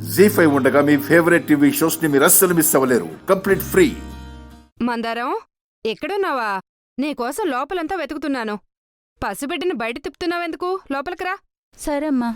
జీ5 ఉండగా మీ favourite TV shows ని మీరు అస్సలు మిస్ అవ్వలేరు. Complete free. మందారం, ఎక్కడున్నావా? నీకోసం లోపలంతా వెతుకుతున్నాను. పసిబిడ్డని బయట తిప్పుతున్నావెందుకు? లోపలికి రా. సరేమ్మా.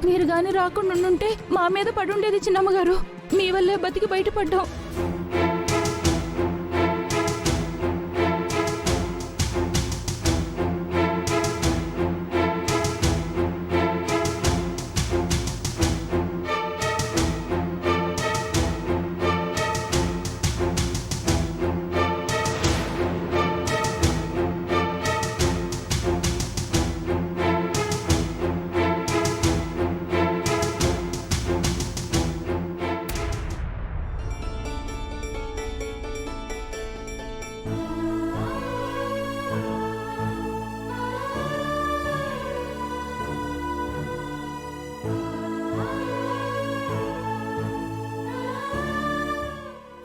మీరు గాని రాకుండా ఉంటే మా మీద పడుండేది చిన్నమ్మగారు. మీ వల్లే బతికి బయటపడ్డాం.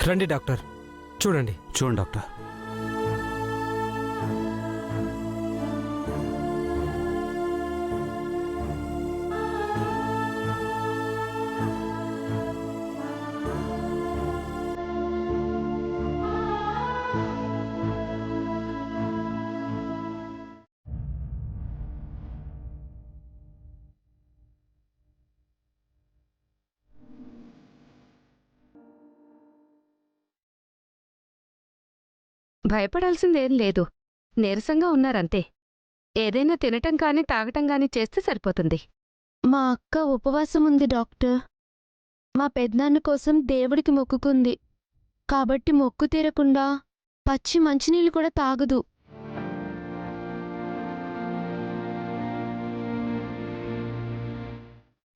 రండి డాక్టర్, చూడండి. చూడండి డాక్టర్. భయపడాల్సిందేం లేదు. నీరసంగా ఉన్నారంతే. ఏదైనా తినటం కాని తాగటం గాని చేస్తే సరిపోతుంది. మా అక్క ఉపవాసం ఉంది డాక్టర్. మా పెద్దనాన్న కోసం దేవుడికి మొక్కుకుంది. కాబట్టి మొక్కు తీరకుండా పచ్చి మంచినీళ్ళు కూడా తాగదు.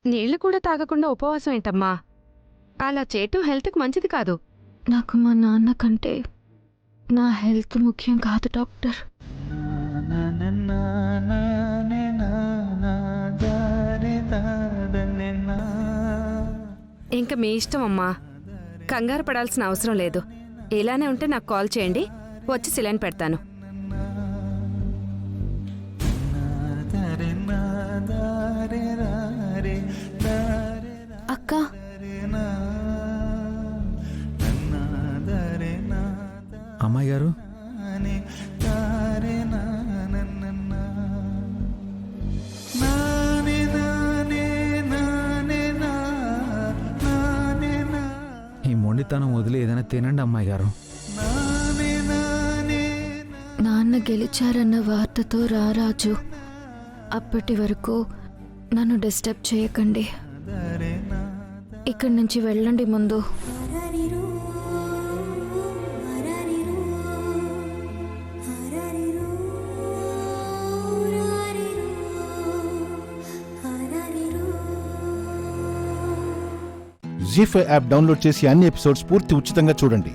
నీళ్లు కూడా తాగకుండా ఉపవాసం ఏంటమ్మా? అలా చేయటం హెల్త్కి మంచిది కాదు. నాకు మా నాన్న కంటే నా హెల్త్ ముఖ్యం కాదు డాక్టర్. ఇంక మీ ఇష్టం అమ్మా. కంగారు పడాల్సిన అవసరం లేదు. ఇలానే ఉంటే నాకు కాల్ చేయండి, వచ్చి సిలైన్ పెడతాను. అక్క, అమ్మాయి గారు, ఈ మొండితనం వదిలి ఏదైనా తినండి అమ్మాయి గారు. నాన్న గెలిచారన్న వార్తతో రారాజు. అప్పటి వరకు నన్ను డిస్టర్బ్ చేయకండి. ఇక్కడి నుంచి వెళ్ళండి ముందు. జీ5 యాప్ డౌన్లోడ్ చేసి అన్ని ఎపిసోడ్స్ పూర్తి ఉచితంగా చూడండి.